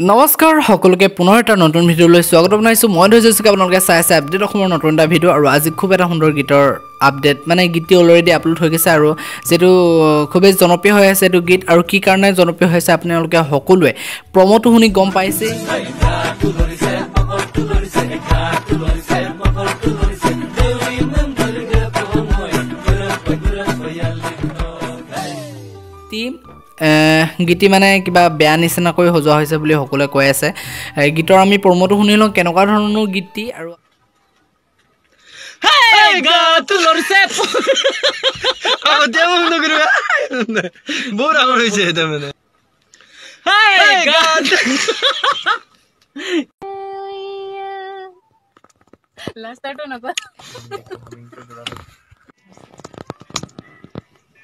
নমস্কাৰ সকলোকে পুনৰ এটা নতুন ভিডিঅ'লৈ স্বাগত জনাইছো মই ধৰিছো আপোনালোকে চাই আছে আপডেট অসমৰ নতুন এটা ভিডিঅ' আৰু আজি খুব এটা সুন্দৰ গীতৰ আপডেট মানে গীতটি অলৰেডি আপলোড হৈ গৈছে আৰু যেটো খুবেই জনপ্ৰিয় হৈ আছে এটো গীত আৰু কি কাৰণে জনপ্ৰিয় হৈছে আপোনালোকে সকলোৱে প্ৰমোটো শুনি গম পাইছে গীতি মানে কিবা বেয়া নিচিনা কৈ হজোৱা হৈছে বুলি সকলোৱে কৈ আছে গীতৰ আমি প্ৰমোটো শুনিলো কেনেকুৱা ধৰণৰ গীতটি আৰু Hey gato lorset Ademo nagruwa Bora hoyse tamane Hey gato Last time na ko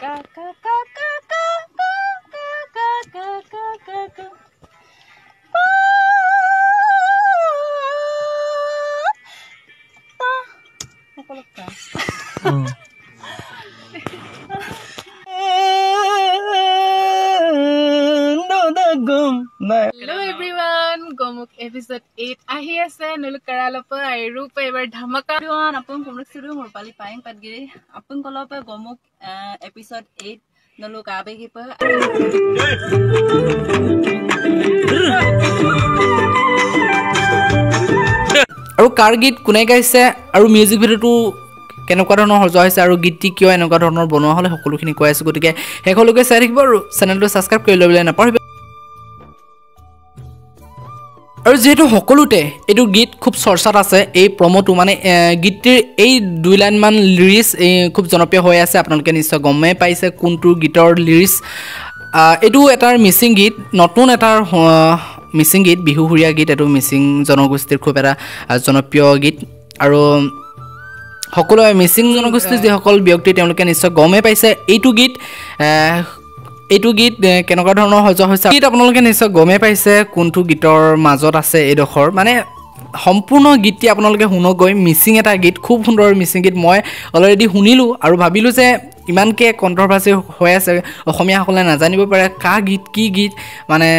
ka ka ka ka ka ka ka ka ka ka Hello everyone, Gomuk episode 8 ahi ase nulu karalapa airu pa ebar dhamaka duan apun kumruk siru mor pali paing patgiri apun kolopa Gomuk episode 8 nulu kabe ki pa আৰু কাৰ গীত কোনে গাইছে আৰু music ভিডিঅ'টো কেনেকুৱা ধৰণৰ হজোৱা হৈছে আৰু গীতটি কিয় এনেকুৱা ধৰণৰ বনোৱা হলে সকলোখিনি কৈ আছে গতিকে হেকলৈকে চাই থাকিব আৰু চেনেলটো সাবস্ক্ৰাইব কৰি ল'বলৈ নাপাহৰিব আৰু যেহেতু সকলোতে এটো গীত খুব চৰ্চাত আছে এই প্ৰমোটো মানে গীতটিৰ এই দুই লাইন মান লিৰিক্স খুব জনপ্ৰিয় হৈ আছে আপোনালোকে নিশ্চয় গমে পাইছে কোনটো গীতৰ লিৰিক্স এটো এটাৰ মিচিং গীত নতুন এটাৰ মিচিং গীত বিহুহুৰীয়া গীত এটো মিচিং জনগোষ্ঠীৰ খুব এটা জনপ্ৰিয় গীত আৰু সকলোৱে মিচিং জনগোষ্ঠীৰ যে সকল ব্যক্তি তেওঁলোকে নিশ্চয় গমে পাইছে এইটো গীত কেনেকুৱা ধৰণৰ হজোৱা হৈছে গীত আপোনালোকে নিশ্চয় গমে পাইছে কোনটো গীতৰ মাজত আছে এইডখৰ মানে সম্পূৰ্ণ গীতটি আপোনালোকে শুনগৈ মিচিং এটা গীত খুব সুন্দৰ মিচিং গীত মই অলৰেডি শুনিলো আৰু ভাবিলো যে ইমানকে কন্ট্ৰভাৰ্সি হৈ আছে অসমীয়া সকলে নাজানিব পাৰে কা গীত কি গীত মানে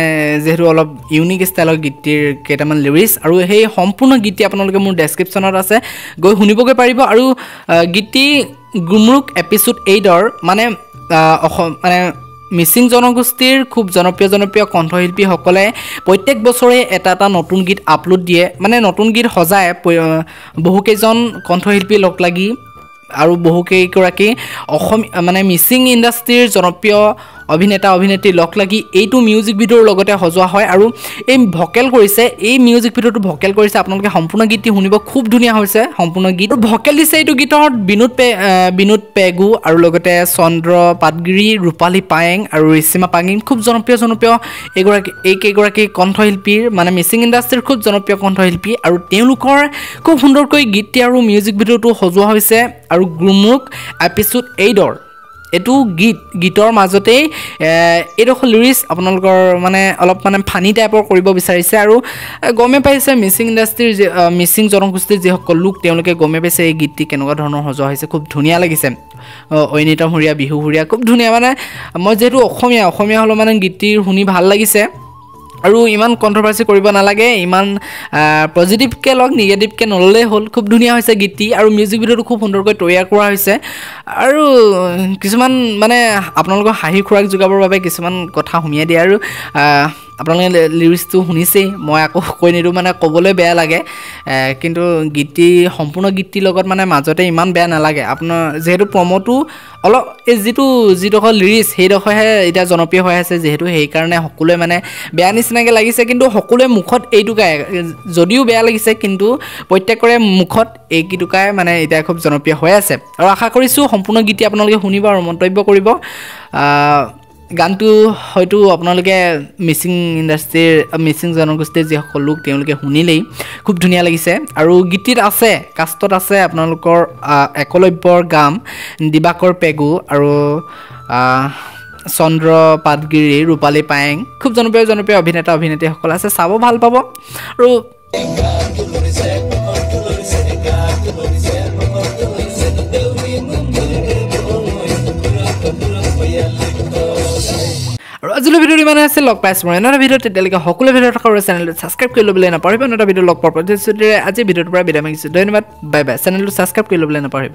যেহেতু অলপ ইউনিক ষ্টাইলৰ গীতটিৰ কেইটামান লিৰিক্স আৰু সেই সম্পূৰ্ণ গীতটি আপোনালোকে মোৰ ডেসক্ৰিপচনত আছে গৈ শুনিবগৈ পাৰিব আৰু গীতটি গুমৰুক এপিসোড 8ৰ মানে মানে মিচিং জনগোষ্ঠীৰ খুব জনপ্ৰিয় কণ্ঠশিল্পী সকলে প্ৰত্যেক বছৰে এটা নতুন গীত আপলোড দিয়ে মানে নতুন গীত সজায় বহুকেইজন কণ্ঠশিল্পী লগ লাগি আৰু বহুকেইগৰাকী মানে মিচিং ইণ্ডাষ্ট্ৰীৰ জনপ্ৰিয় অভিনেতা অভিনেত্ৰী লগ লাগি এইটো মিউজিক ভিডিঅ'ৰ লগতে সজোৱা হয় আৰু এই ভকেল কৰিছে এই মিউজিক ভিডিঅ'টো ভকেল কৰিছে আপোনালোকে সম্পূৰ্ণ গীতটি শুনিব খুব ধুনীয়া হৈছে সম্পূৰ্ণ গীত ভকেল দিছে এইটো গীতত বিনোদ পেগু আৰু লগতে চন্দ্ৰ পাটগিৰি ৰূপালী পায়েং আৰু ৰিচিমা পাঙিং খুব জনপ্ৰিয় এইকেইগৰাকী কণ্ঠশিল্পীৰ মানে মিচিং ইণ্ডাষ্ট্ৰীৰ খুব জনপ্ৰিয় কণ্ঠশিল্পী আৰু তেওঁলোকৰ খুব সুন্দৰকৈ গীতটি আৰু মিউজিক ভিডিঅ'টো সজোৱা হৈছে আৰু গুমৰুক এপিসোড 8ৰ এটো গীতৰ মাজতে এডখৰ লিৰিক্স আপোনালোকৰ মানে অলপ মানে ফানি টাইপৰ কৰিব বিচাৰিছে আৰু গমে পাইছে মিচিং ইণ্ডাষ্ট্ৰীৰ মিচিং জনগোষ্ঠীৰ যে সকল লোক তেওঁলোকে গমে পাইছে এই গীতটি কেনেকুৱা ধৰণৰ হজোৱা হৈছে খুব ধুনীয়া লাগিছে ঐনিতমহুৰীয়া বিহুহুৰীয়া খুব ধুনীয়া মানে মই যেহেতু অসমীয়া হলো মানে গীতটি শুনি ভাল লাগিছে আৰু ইমান কন্ট্ৰভাৰ্সি কৰিব নালাগে ইমান পজিটিভকে লগ নিগেটিভকে নললে হ'ল খুব ধুনীয়া হৈছে গীতটি আৰু মিউজিক ভিডিঅ'টো খুব সুন্দৰকৈ তৈয়াৰ কৰা হৈছে আৰু কিছুমান মানে আপোনালোকৰ হাঁহি খুৰাক যোগাবৰ বাবে কিছুমান কথা সুমিয়াই দিয়ে আৰু আপোনালোকে লিৰিক্সটো শুনিছেই মই আকৌ কৈ নিদিওঁ মানে ক'বলৈ বেয়া লাগে কিন্তু গীতটি সম্পূৰ্ণ গীতটিৰ লগত মানে মাজতে ইমান বেয়া নালাগে আপোনাৰ যেহেতু প্ৰমোটো অলপ এই যিডখৰ লিৰিক্স সেইডখৰহে এতিয়া জনপ্ৰিয় হৈ আছে যেহেতু সেইকাৰণে সকলোৱে মানে বেয়া নিচিনাকৈ লাগিছে কিন্তু সকলোৱে মুখত এইটোকাই যদিও বেয়া লাগিছে কিন্তু প্ৰত্যেকৰে মুখত এইটোকাই মানে এতিয়া খুব জনপ্ৰিয় হৈ আছে আৰু আশা কৰিছোঁ সম্পূৰ্ণ গীতটি আপোনালোকে শুনিব আৰু মন্তব্য কৰিব গানটো হয়তো আপোনালোকে মিচিং ইণ্ডাষ্ট্ৰীৰ মিচিং জনগোষ্ঠীৰ যিসকল লোক তেওঁলোকে শুনিলেই খুব ধুনীয়া লাগিছে আৰু গীতটিত আছে কাষ্টত আছে আপোনালোকৰ একলব্যৰ গাম দিবাকৰ পেগু আৰু চন্দ্ৰ পাটগিৰি ৰূপালী পায়েং খুব জনপ্ৰিয় অভিনেতা অভিনেত্ৰীসকল আছে চাব ভাল পাব আৰু আজিলৈ ভিডিঅ'টো ইমানে আছে লগ পাইছোঁ মই এনেটা ভিডিঅ'ত তেতিয়ালৈকে সকলো ভিডিঅ' থকা চেনেলটো ছাবস্ক্ৰাইব কৰি ল'বলৈ নাপাহৰিব এনেটা ভিডিঅ' লগ পোৱাৰ প্ৰতিশ্ৰুতিৰে আজি ভিডিঅ'টোৰ পৰা বিদায় মাগিছোঁ ধন্যবাদ বাই বাই চেনেলটো ছাবস্ক্ৰাইব কৰি ল'বলৈ নাপাহৰিব